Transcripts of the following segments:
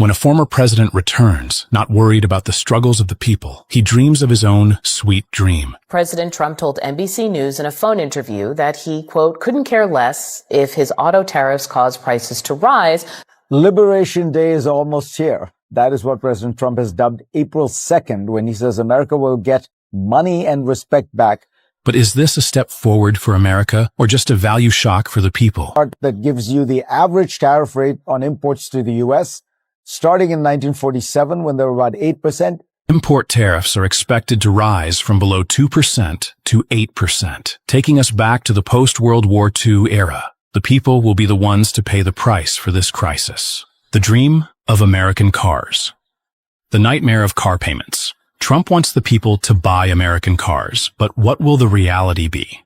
When a former president returns, not worried about the struggles of the people, he dreams of his own sweet dream. President Trump told NBC News in a phone interview that he, quote, couldn't care less if his auto tariffs cause prices to rise. Liberation Day is almost here. That is what President Trump has dubbed April 2nd, when he says America will get money and respect back. But is this a step forward for America, or just a value shock for the people? That gives you the average tariff rate on imports to the U.S., starting in 1947, when they were about 8%. Import tariffs are expected to rise from below 2% to 8%, taking us back to the post-World War II era. The people will be the ones to pay the price for this crisis. The dream of American cars. The nightmare of car payments. Trump wants the people to buy American cars, but what will the reality be?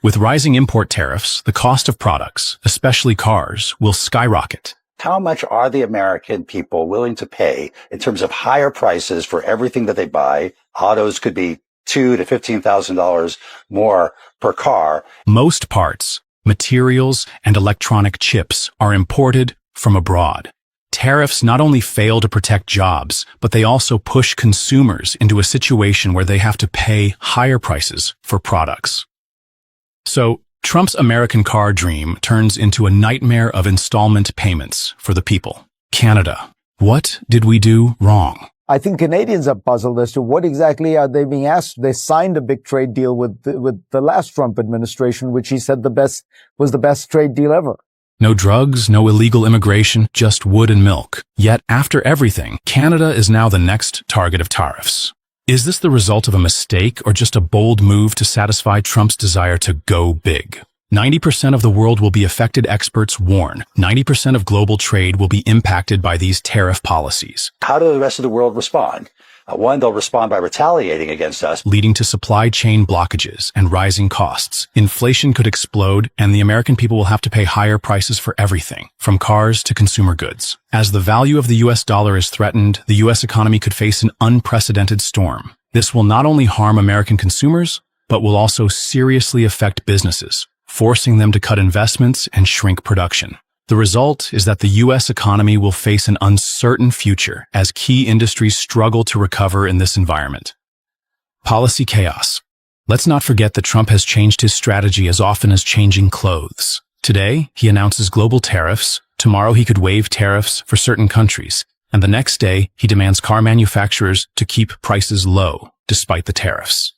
With rising import tariffs, the cost of products, especially cars, will skyrocket. How much are the American people willing to pay in terms of higher prices for everything that they buy? Autos could be $2,000 to $15,000 more per car. Most parts, materials, and electronic chips are imported from abroad. Tariffs not only fail to protect jobs, but they also push consumers into a situation where they have to pay higher prices for products. So, Trump's American car dream turns into a nightmare of installment payments for the people. Canada. What did we do wrong? I think Canadians are puzzled as to what exactly are they being asked. They signed a big trade deal with the last Trump administration, which he said was the best trade deal ever. No drugs, no illegal immigration, just wood and milk. Yet, after everything, Canada is now the next target of tariffs. Is this the result of a mistake or just a bold move to satisfy Trump's desire to go big? 90% of the world will be affected, experts warn. 90% of global trade will be impacted by these tariff policies. How do the rest of the world respond? One, they'll respond by retaliating against us, leading to supply chain blockages and rising costs. Inflation could explode, and the American people will have to pay higher prices for everything, from cars to consumer goods. As the value of the U.S. dollar is threatened, the U.S. economy could face an unprecedented storm. This will not only harm American consumers, but will also seriously affect businesses, forcing them to cut investments and shrink production. The result is that the U.S. economy will face an uncertain future as key industries struggle to recover in this environment. Policy chaos. Let's not forget that Trump has changed his strategy as often as changing clothes. Today, he announces global tariffs. Tomorrow, he could waive tariffs for certain countries. And the next day, he demands car manufacturers to keep prices low despite the tariffs.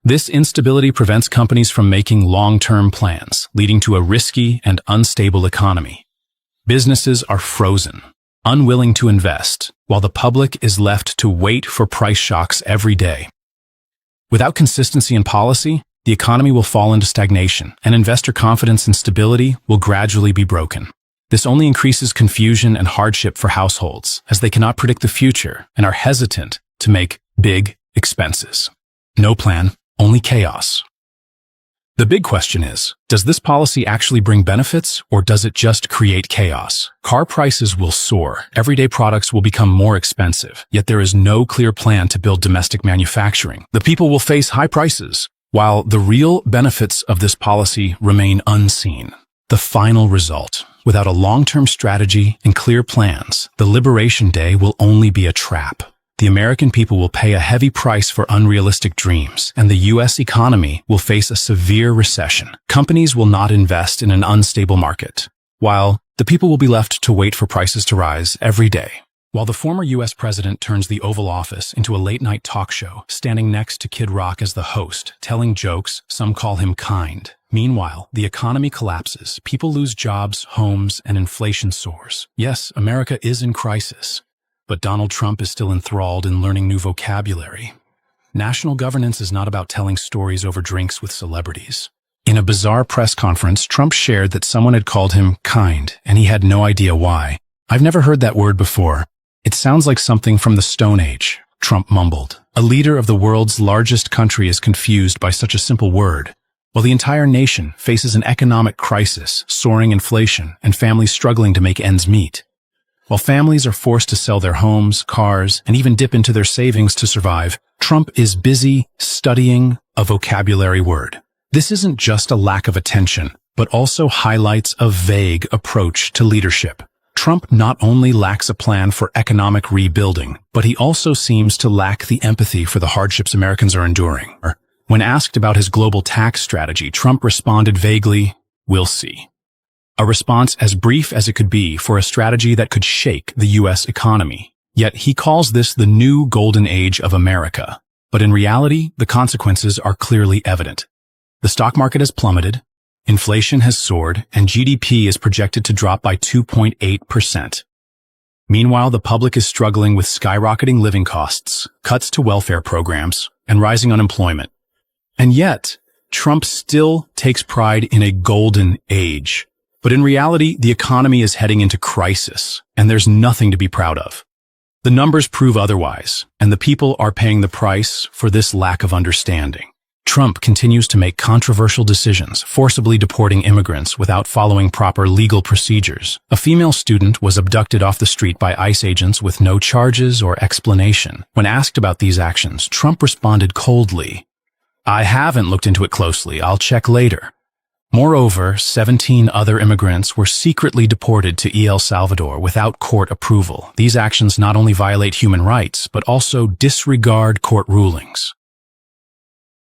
This instability prevents companies from making long-term plans, leading to a risky and unstable economy. Businesses are frozen, unwilling to invest, while the public is left to wait for price shocks every day. Without consistency in policy, the economy will fall into stagnation, and investor confidence and stability will gradually be broken. This only increases confusion and hardship for households, as they cannot predict the future and are hesitant to make big expenses. No plan. Only chaos. The big question is, does this policy actually bring benefits, or does it just create chaos? Car prices will soar, everyday products will become more expensive, yet there is no clear plan to build domestic manufacturing. The people will face high prices, while the real benefits of this policy remain unseen. The final result, without a long-term strategy and clear plans, the Liberation Day will only be a trap. The American people will pay a heavy price for unrealistic dreams, and the U.S. economy will face a severe recession. Companies will not invest in an unstable market, while the people will be left to wait for prices to rise every day. While the former U.S. president turns the Oval Office into a late-night talk show, standing next to Kid Rock as the host, telling jokes, some call him kind. Meanwhile, the economy collapses, people lose jobs, homes, and inflation soars. Yes, America is in crisis. But Donald Trump is still enthralled in learning new vocabulary. National governance is not about telling stories over drinks with celebrities. In a bizarre press conference, Trump shared that someone had called him kind, and he had no idea why. "I've never heard that word before. It sounds like something from the Stone Age," Trump mumbled. A leader of the world's largest country is confused by such a simple word, while the entire nation faces an economic crisis, soaring inflation, and families struggling to make ends meet. While families are forced to sell their homes, cars, and even dip into their savings to survive, Trump is busy studying a vocabulary word. This isn't just a lack of attention, but also highlights a vague approach to leadership. Trump not only lacks a plan for economic rebuilding, but he also seems to lack the empathy for the hardships Americans are enduring. When asked about his global tax strategy, Trump responded vaguely, "We'll see." A response as brief as it could be for a strategy that could shake the U.S. economy. Yet he calls this the new golden age of America. But in reality, the consequences are clearly evident. The stock market has plummeted, inflation has soared, and GDP is projected to drop by 2.8%. Meanwhile, the public is struggling with skyrocketing living costs, cuts to welfare programs, and rising unemployment. And yet, Trump still takes pride in a golden age. But in reality, the economy is heading into crisis, and there's nothing to be proud of. The numbers prove otherwise, and the people are paying the price for this lack of understanding. Trump continues to make controversial decisions, forcibly deporting immigrants without following proper legal procedures. A female student was abducted off the street by ICE agents with no charges or explanation. When asked about these actions, Trump responded coldly, "I haven't looked into it closely. I'll check later." Moreover, 17 other immigrants were secretly deported to El Salvador without court approval. These actions not only violate human rights, but also disregard court rulings.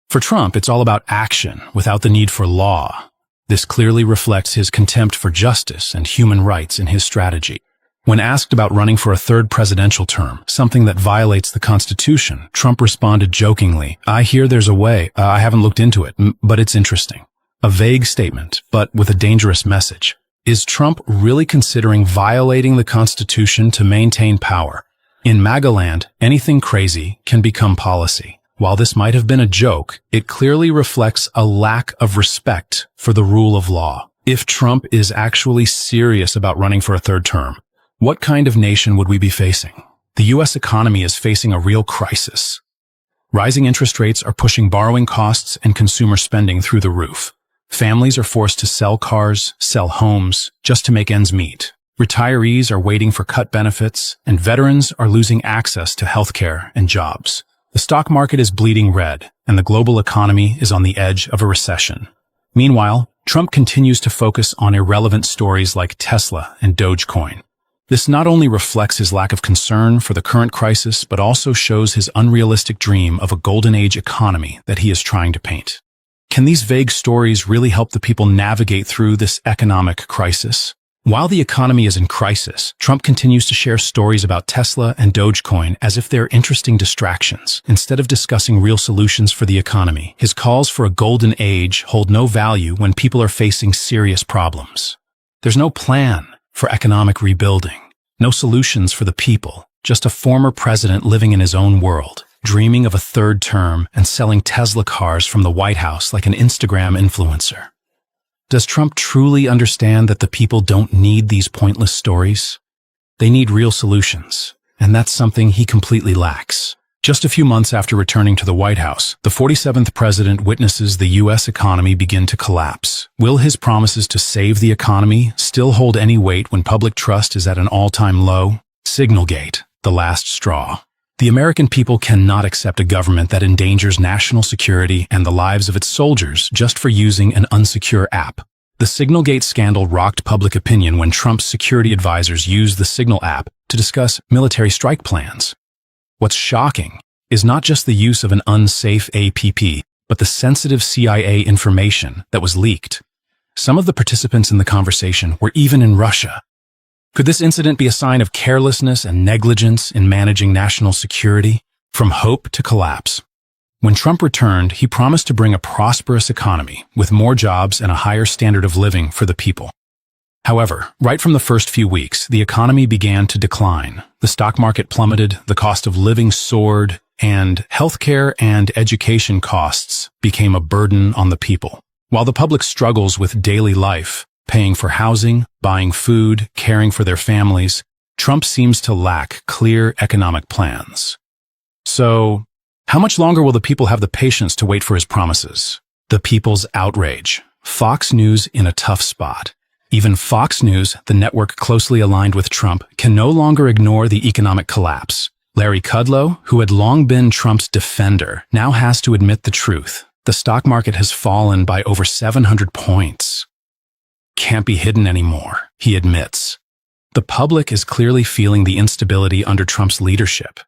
For Trump, it's all about action without the need for law. This clearly reflects his contempt for justice and human rights in his strategy. When asked about running for a third presidential term, something that violates the Constitution, Trump responded jokingly, "I hear there's a way. I haven't looked into it, but it's interesting." A vague statement, but with a dangerous message. Is Trump really considering violating the Constitution to maintain power? In MAGA land, anything crazy can become policy. While this might have been a joke, it clearly reflects a lack of respect for the rule of law. If Trump is actually serious about running for a third term, what kind of nation would we be facing? The U.S. economy is facing a real crisis. Rising interest rates are pushing borrowing costs and consumer spending through the roof. Families are forced to sell cars, sell homes, just to make ends meet. Retirees are waiting for cut benefits, and veterans are losing access to healthcare and jobs. The stock market is bleeding red, and the global economy is on the edge of a recession. Meanwhile, Trump continues to focus on irrelevant stories like Tesla and Dogecoin. This not only reflects his lack of concern for the current crisis, but also shows his unrealistic dream of a golden age economy that he is trying to paint. Can these vague stories really help the people navigate through this economic crisis? While the economy is in crisis, Trump continues to share stories about Tesla and Dogecoin as if they're interesting distractions. Instead of discussing real solutions for the economy, his calls for a golden age hold no value when people are facing serious problems. There's no plan for economic rebuilding, no solutions for the people, just a former president living in his own world, dreaming of a third term and selling Tesla cars from the White House like an Instagram influencer. Does Trump truly understand that the people don't need these pointless stories? They need real solutions, and that's something he completely lacks. Just a few months after returning to the White House, the 47th president witnesses the U.S. economy begin to collapse. Will his promises to save the economy still hold any weight when public trust is at an all-time low? Signalgate, the last straw. The American people cannot accept a government that endangers national security and the lives of its soldiers just for using an unsecure app. The Signalgate scandal rocked public opinion when Trump's security advisors used the Signal app to discuss military strike plans. What's shocking is not just the use of an unsafe app, but the sensitive CIA information that was leaked. Some of the participants in the conversation were even in Russia. Could this incident be a sign of carelessness and negligence in managing national security? From hope to collapse. When Trump returned, he promised to bring a prosperous economy with more jobs and a higher standard of living for the people. However, right from the first few weeks, the economy began to decline. The stock market plummeted, the cost of living soared, and healthcare and education costs became a burden on the people. While the public struggles with daily life, paying for housing, buying food, caring for their families, Trump seems to lack clear economic plans. So, how much longer will the people have the patience to wait for his promises? The people's outrage. Fox News in a tough spot. Even Fox News, the network closely aligned with Trump, can no longer ignore the economic collapse. Larry Kudlow, who had long been Trump's defender, now has to admit the truth. The stock market has fallen by over 700 points. Can't be hidden anymore, he admits. The public is clearly feeling the instability under Trump's leadership.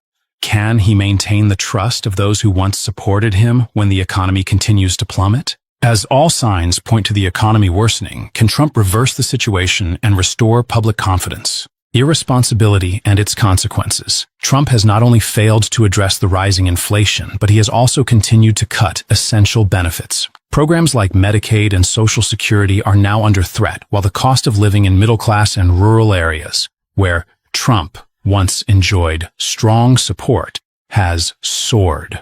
Can he maintain the trust of those who once supported him when the economy continues to plummet? As all signs point to the economy worsening, can Trump reverse the situation and restore public confidence? Irresponsibility and its consequences. Trump has not only failed to address the rising inflation, but he has also continued to cut essential benefits. Programs like Medicaid and Social Security are now under threat, while the cost of living in middle-class and rural areas, where Trump once enjoyed strong support, has soared.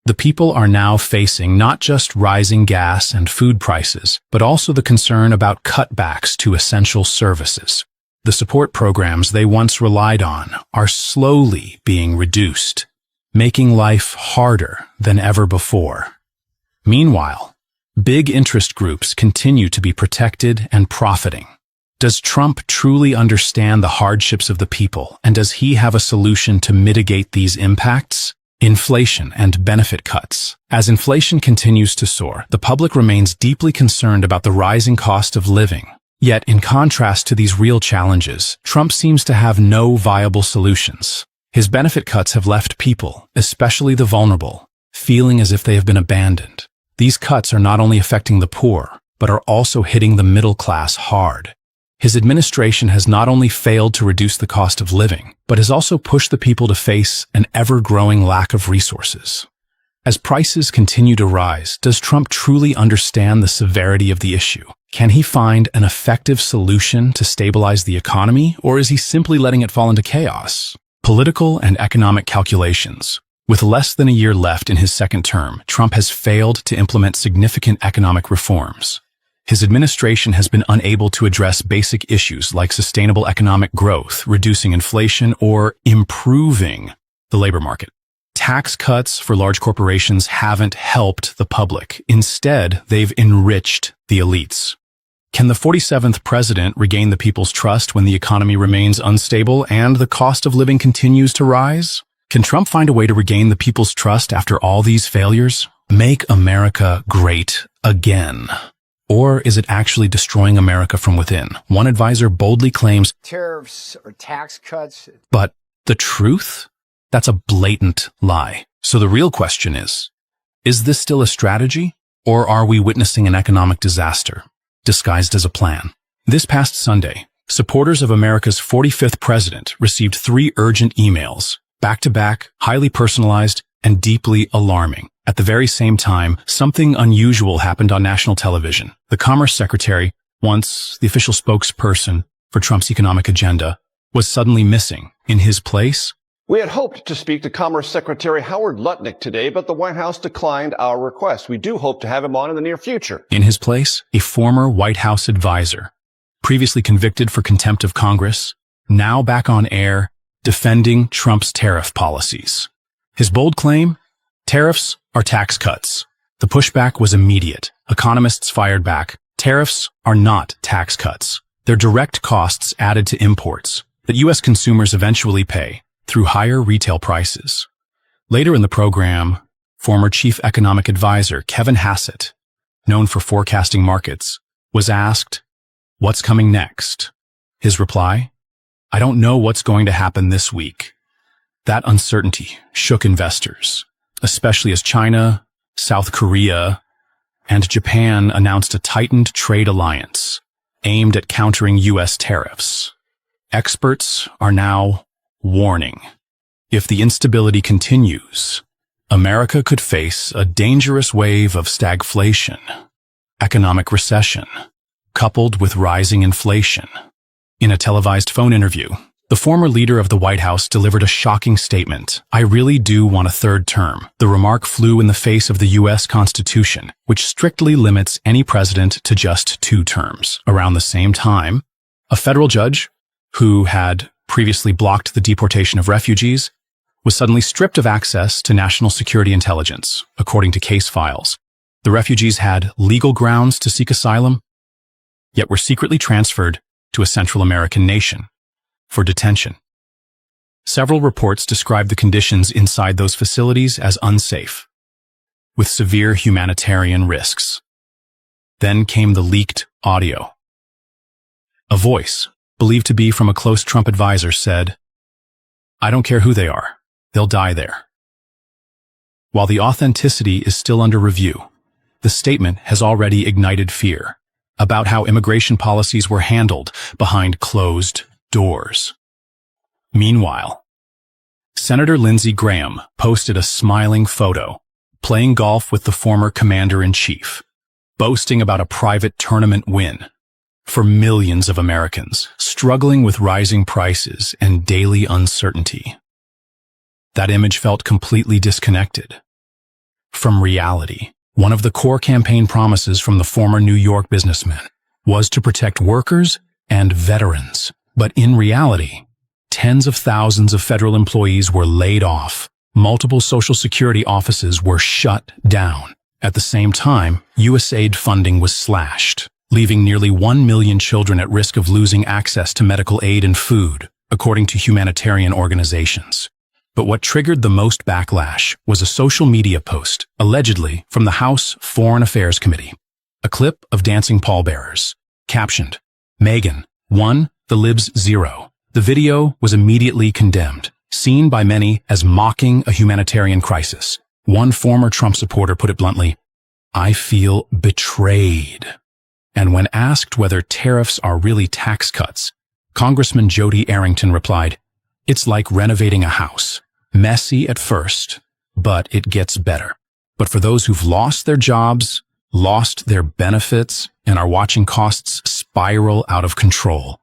The people are now facing not just rising gas and food prices, but also the concern about cutbacks to essential services. The support programs they once relied on are slowly being reduced, making life harder than ever before. Meanwhile, big interest groups continue to be protected and profiting. Does Trump truly understand the hardships of the people, and does he have a solution to mitigate these impacts? Inflation and benefit cuts. As inflation continues to soar, the public remains deeply concerned about the rising cost of living. Yet, in contrast to these real challenges, Trump seems to have no viable solutions. His benefit cuts have left people, especially the vulnerable, feeling as if they have been abandoned. These cuts are not only affecting the poor, but are also hitting the middle class hard. His administration has not only failed to reduce the cost of living, but has also pushed the people to face an ever-growing lack of resources. As prices continue to rise, does Trump truly understand the severity of the issue? Can he find an effective solution to stabilize the economy, or is he simply letting it fall into chaos? Political and economic calculations. With less than a year left in his second term, Trump has failed to implement significant economic reforms. His administration has been unable to address basic issues like sustainable economic growth, reducing inflation, or improving the labor market. Tax cuts for large corporations haven't helped the public. Instead, they've enriched the elites. Can the 47th president regain the people's trust when the economy remains unstable and the cost of living continues to rise? Can Trump find a way to regain the people's trust after all these failures? Make America great again. Or is it actually destroying America from within? One advisor boldly claims tariffs or tax cuts. But the truth? That's a blatant lie. So the real question is this still a strategy? Or are we witnessing an economic disaster disguised as a plan? This past Sunday, supporters of America's 45th president received 3 urgent emails, back-to-back, highly personalized, and deeply alarming. At the very same time, something unusual happened on national television. The Commerce Secretary, once the official spokesperson for Trump's economic agenda, was suddenly missing. In his place, we had hoped to speak to Commerce Secretary Howard Lutnick today, but the White House declined our request. We do hope to have him on in the near future. In his place, a former White House advisor, previously convicted for contempt of Congress, now back on air, defending Trump's tariff policies. His bold claim? Tariffs are tax cuts. The pushback was immediate. Economists fired back. Tariffs are not tax cuts. They're direct costs added to imports that U.S. consumers eventually pay through higher retail prices. Later in the program, former Chief Economic Advisor Kevin Hassett, known for forecasting markets, was asked, "What's coming next?" His reply, "I don't know what's going to happen this week." That uncertainty shook investors, especially as China, South Korea, and Japan announced a tightened trade alliance aimed at countering U.S. tariffs. Experts are now warning, if the instability continues, America could face a dangerous wave of stagflation, economic recession, coupled with rising inflation. In a televised phone interview, the former leader of the White House delivered a shocking statement. "I really do want a third term." The remark flew in the face of the U.S. Constitution, which strictly limits any president to just 2 terms. Around the same time, a federal judge, who had previously blocked the deportation of refugees, was suddenly stripped of access to national security intelligence, according to case files. The refugees had legal grounds to seek asylum, yet were secretly transferred to a Central American nation for detention. Several reports describe the conditions inside those facilities as unsafe, with severe humanitarian risks. Then came the leaked audio. A voice, believed to be from a close Trump advisor, said, "I don't care who they are. They'll die there." While the authenticity is still under review, the statement has already ignited fear about how immigration policies were handled behind closed doors. Meanwhile, Senator Lindsey Graham posted a smiling photo, playing golf with the former commander-in-chief, boasting about a private tournament win. For millions of Americans struggling with rising prices and daily uncertainty, that image felt completely disconnected from reality. One of the core campaign promises from the former New York businessman was to protect workers and veterans. But in reality, tens of thousands of federal employees were laid off. Multiple Social Security offices were shut down. At the same time, USAID funding was slashed, leaving nearly 1 million children at risk of losing access to medical aid and food, according to humanitarian organizations. But what triggered the most backlash was a social media post, allegedly from the House Foreign Affairs Committee. A clip of dancing pallbearers, captioned, "Megan, 1, the libs 0. The video was immediately condemned, seen by many as mocking a humanitarian crisis. One former Trump supporter put it bluntly, "I feel betrayed." And when asked whether tariffs are really tax cuts, Congressman Jody Arrington replied, "It's like renovating a house. Messy at first, but it gets better." But for those who've lost their jobs, lost their benefits, and are watching costs spiral out of control,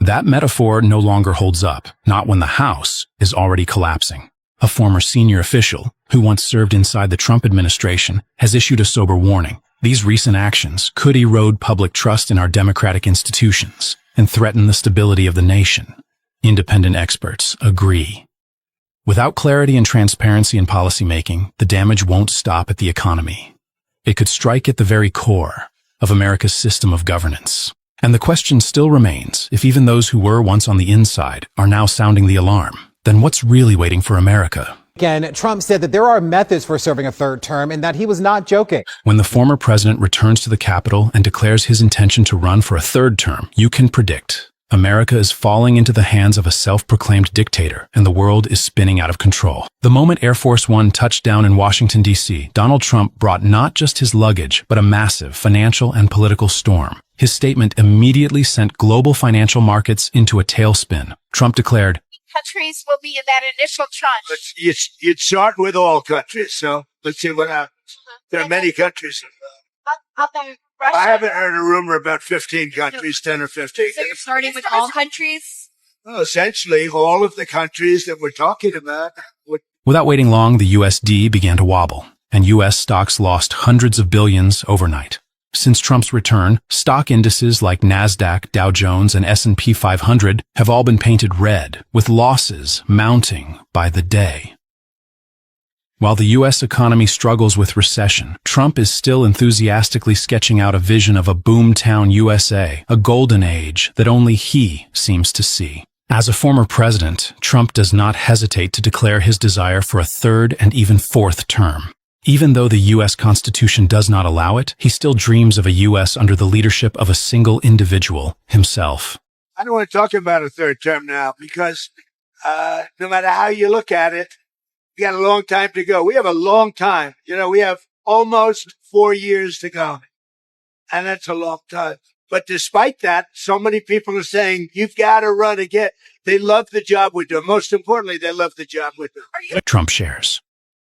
that metaphor no longer holds up, not when the house is already collapsing. A former senior official who once served inside the Trump administration has issued a sober warning. These recent actions could erode public trust in our democratic institutions and threaten the stability of the nation. Independent experts agree. Without clarity and transparency in policymaking, the damage won't stop at the economy. It could strike at the very core of America's system of governance. And the question still remains, if even those who were once on the inside are now sounding the alarm, then what's really waiting for America? Again, Trump said that there are methods for serving a third term and that he was not joking. When the former president returns to the Capitol and declares his intention to run for a third term, you can predict America is falling into the hands of a self-proclaimed dictator, and the world is spinning out of control. The moment Air Force One touched down in Washington, D.C., Donald Trump brought not just his luggage, but a massive financial and political storm. His statement immediately sent global financial markets into a tailspin. Trump declared, "Countries will be in that initial tranche." You'd start with all countries, so let's see what happens. There are many countries. Russia. I haven't heard a rumor about 15 countries, 10 or 15. So you're starting with all countries? Well, essentially, all of the countries that we're talking about. Without waiting long, the USD began to wobble, and U.S. stocks lost hundreds of billions overnight. Since Trump's return, stock indices like NASDAQ, Dow Jones, and S&P 500 have all been painted red, with losses mounting by the day. While the U.S. economy struggles with recession, Trump is still enthusiastically sketching out a vision of a boomtown USA, a golden age that only he seems to see. As a former president, Trump does not hesitate to declare his desire for a third and even fourth term. Even though the U.S. Constitution does not allow it, he still dreams of a U.S. under the leadership of a single individual, himself. I don't want to talk about a third term now because no matter how you look at it, we got a long time to go. We have a long time. We have almost 4 years to go. And that's a long time. But despite that, so many people are saying, you've got to run again. They love the job we do. Most importantly, they love the job we do. Trump shares.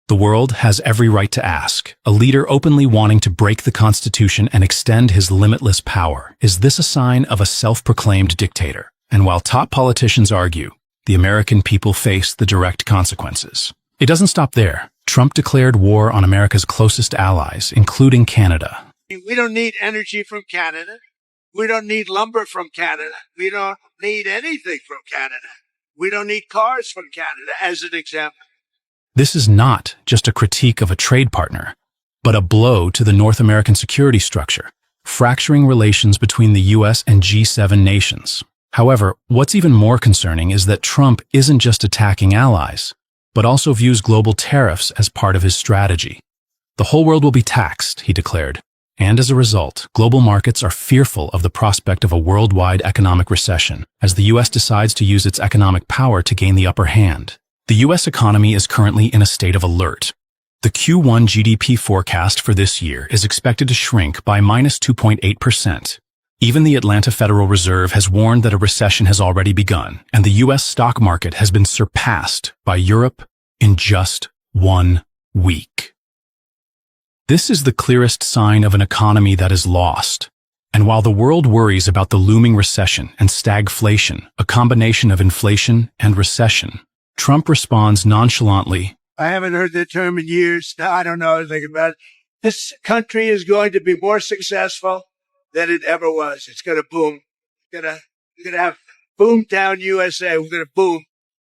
The world has every right to ask, a leader openly wanting to break the Constitution and extend his limitless power, is this a sign of a self-proclaimed dictator? And while top politicians argue, the American people face the direct consequences. It doesn't stop there. Trump declared war on America's closest allies, including Canada. We don't need energy from Canada. We don't need lumber from Canada. We don't need anything from Canada. We don't need cars from Canada, as an example. This is not just a critique of a trade partner, but a blow to the North American security structure, fracturing relations between the U.S. and G7 nations. However, what's even more concerning is that Trump isn't just attacking allies, but also views global tariffs as part of his strategy. The whole world will be taxed, he declared, And as a result, global markets are fearful of the prospect of a worldwide economic recession as the U.S. decides to use its economic power to gain the upper hand. The U.S. economy is currently in a state of alert. The Q1 GDP forecast for this year is expected to shrink by -2.8%. Even the Atlanta Federal Reserve has warned that a recession has already begun, and the U.S. stock market has been surpassed by Europe in just 1 week. This is the clearest sign of an economy that is lost. And while the world worries about the looming recession and stagflation, a combination of inflation and recession, Trump responds nonchalantly, I haven't heard that term in years. Now, I don't know anything about it. This country is going to be more successful than it ever was. It's going to boom. We're going to have Boomtown USA. We're going to boom.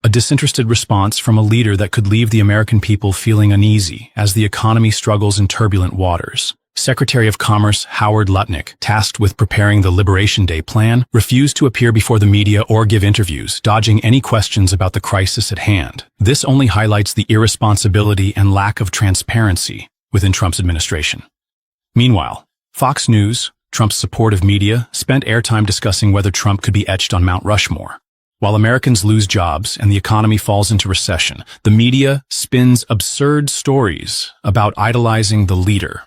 a disinterested response from a leader that could leave the American people feeling uneasy as the economy struggles in turbulent waters. Secretary of Commerce Howard Lutnick, tasked with preparing the Liberation Day plan, refused to appear before the media or give interviews, dodging any questions about the crisis at hand. This only highlights the irresponsibility and lack of transparency within Trump's administration. Meanwhile, Fox News, Trump's supportive media, spent airtime discussing whether Trump could be etched on Mount Rushmore. While Americans lose jobs and the economy falls into recession, the media spins absurd stories about idolizing the leader,